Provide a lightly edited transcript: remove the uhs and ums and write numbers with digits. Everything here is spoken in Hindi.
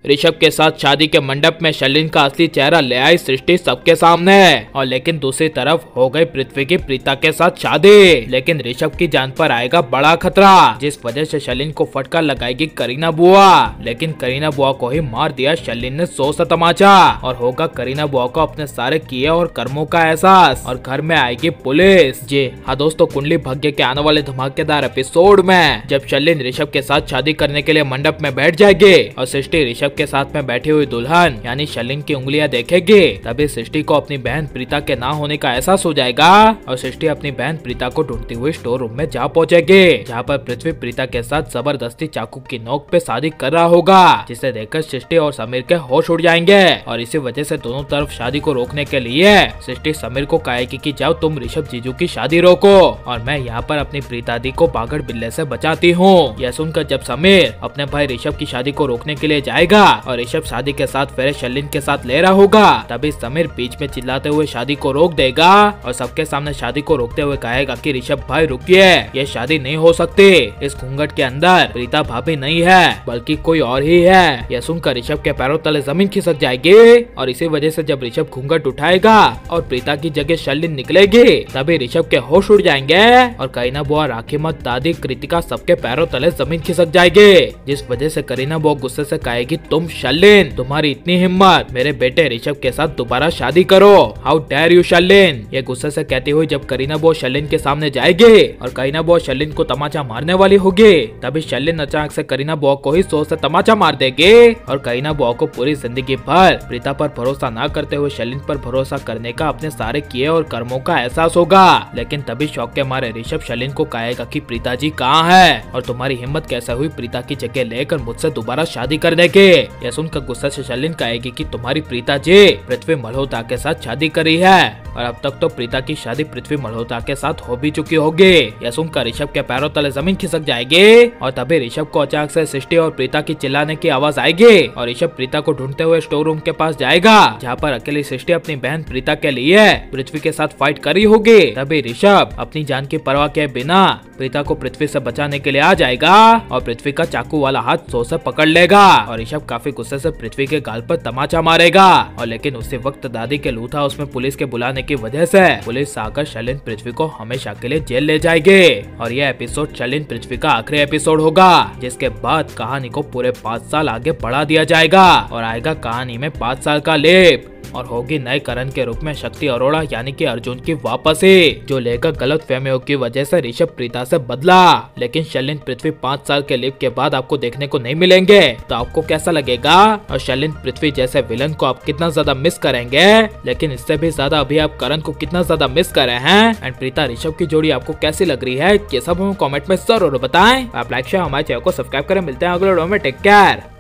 ऋषभ के साथ शादी के मंडप में शर्लिन का असली चेहरा ले आई सृष्टि सबके सामने। और लेकिन दूसरी तरफ हो गई पृथ्वी की प्रीता के साथ शादी। लेकिन ऋषभ की जान पर आएगा बड़ा खतरा, जिस वजह से शर्लिन को फटकार लगाएगी करीना बुआ। लेकिन करीना बुआ को ही मार दिया शर्लिन ने 100 सा तमाचा। और होगा करीना बुआ को अपने सारे किए और कर्मों का एहसास। और घर में आएगी पुलिस। जी हाँ दोस्तों, कुंडली भाग्य के आने वाले धमाकेदार एपिसोड में जब शर्लिन ऋषभ के साथ शादी करने के लिए मंडप में बैठ जाएगी और सृष्टि ऋषभ के साथ में बैठी हुई दुल्हन यानी शर्लिन की उंगलियां देखेगी, तभी सृष्टि को अपनी बहन प्रीता के ना होने का एहसास हो जाएगा। और सृष्टि अपनी बहन प्रीता को ढूंढती हुई स्टोर रूम में जा पहुंचेगी, जहां पर पृथ्वी प्रीता के साथ जबरदस्ती चाकू की नोक पे शादी कर रहा होगा, जिसे देखकर सृष्टि और समीर के होश उड़ जाएंगे। और इसी वजह से दोनों तरफ शादी को रोकने के लिए सृष्टि समीर को कहेगी कि जाओ तुम ऋषभ जीजू की शादी रोको और मैं यहाँ पर अपनी प्रीता दी को बागड़ बिल्ले से बचाती हूँ। यह सुनकर जब समीर अपने भाई ऋषभ की शादी को रोकने के लिए जाएगा और ऋषभ शादी के साथ फेरे शर्लिन के साथ ले रहा होगा, तभी समीर बीच में चिल्लाते हुए शादी को रोक देगा और सबके सामने शादी को रोकते हुए कहेगा कि ऋषभ भाई रुकिए, ये शादी नहीं हो सकती। इस घूंघट के अंदर प्रीता भाभी नहीं है बल्कि कोई और ही है। यह सुनकर ऋषभ के पैरों तले जमीन खिसक जाएगी। और इसी वजह से जब ऋषभ घूंघट उठाएगा और प्रीता की जगह शर्लिन निकलेगी, तभी ऋषभ के होश उड़ जाएंगे और करीना बुआ, राखी मत, दादी, कृतिका सबके पैरों तले जमीन खिसक जाएगी, जिस वजह से करीना बुआ गुस्से से कहेगी तुम शर्लिन, तुम्हारी इतनी हिम्मत, मेरे बेटे ऋषभ के साथ दोबारा शादी करो, हाउ डेयर यू शर्लिन। ये गुस्से से कहती हुई जब करीना बुआ शर्लिन के सामने जाएगी और करीना बुआ शर्लिन को तमाचा मारने वाली होगी, तभी शर्लिन अचानक से करीना बुआ को ही 100 से तमाचा मार देगी। और करीना बुआ को पूरी जिंदगी भर प्रीता पर भरोसा न करते हुए शर्लिन पर भरोसा करने का अपने सारे किए और कर्मों का एहसास होगा। लेकिन तभी शौक के मारे ऋषभ शर्लिन को कहेगा कि प्रीता जी कहाँ है और तुम्हारी हिम्मत कैसे हुई प्रीता की जगह लेकर मुझसे दोबारा शादी करने की। यह सुनकर गुस्सा से शर्लिन कहेगी कि तुम्हारी प्रीता जी पृथ्वी मल्होत्रा के साथ शादी करी है और अब तक तो प्रीता की शादी पृथ्वी मल्होत्रा के साथ हो भी चुकी होगी। यह सुनकर ऋषभ के पैरों तले जमीन खिसक जाएगी और तभी ऋषभ को अचानक से सृष्टि और प्रीता की चिल्लाने की आवाज आएगी और ऋषभ प्रीता को ढूंढते हुए स्टोर रूम के पास जाएगा, जहाँ पर अकेली सृष्टि अपनी बहन प्रीता के लिए पृथ्वी के साथ फाइट करी होगी। तभी ऋषभ अपनी जान की परवाह किए बिना प्रीता को पृथ्वी से बचाने के लिए आ जाएगा और पृथ्वी का चाकू वाला हाथ 100 से पकड़ लेगा और ऋषभ काफी गुस्से से पृथ्वी के गाल पर तमाचा मारेगा। और लेकिन उसी वक्त दादी के लूथा उसमें पुलिस के बुलाने की वजह से पुलिस आकर शर्लिन पृथ्वी को हमेशा के लिए जेल ले जाएगी। और यह एपिसोड शर्लिन पृथ्वी का आखिरी एपिसोड होगा, जिसके बाद कहानी को पूरे 5 साल आगे बढ़ा दिया जाएगा और आएगा कहानी में 5 साल का लेप और होगी नए करण के रूप में शक्ति अरोड़ा यानी कि अर्जुन की वापसी, जो लेकर गलत फहमियों की वजह से ऋषभ प्रीता से बदला। लेकिन शर्लिन पृथ्वी 5 साल के लिप के बाद आपको देखने को नहीं मिलेंगे, तो आपको कैसा लगेगा और शर्लिन पृथ्वी जैसे विलन को आप कितना ज्यादा मिस करेंगे। लेकिन इससे भी ज्यादा अभी आप करण को कितना ज्यादा मिस कर रहे हैं एंड प्रीता ऋषभ की जोड़ी आपको कैसी लग रही है, ये सब हमें कमेंट में जरूर बताएं। आप लाइक शेयर हमारे चैनल को सब्सक्राइब करें। मिलते हैं अगले वीडियो में, टेक केयर।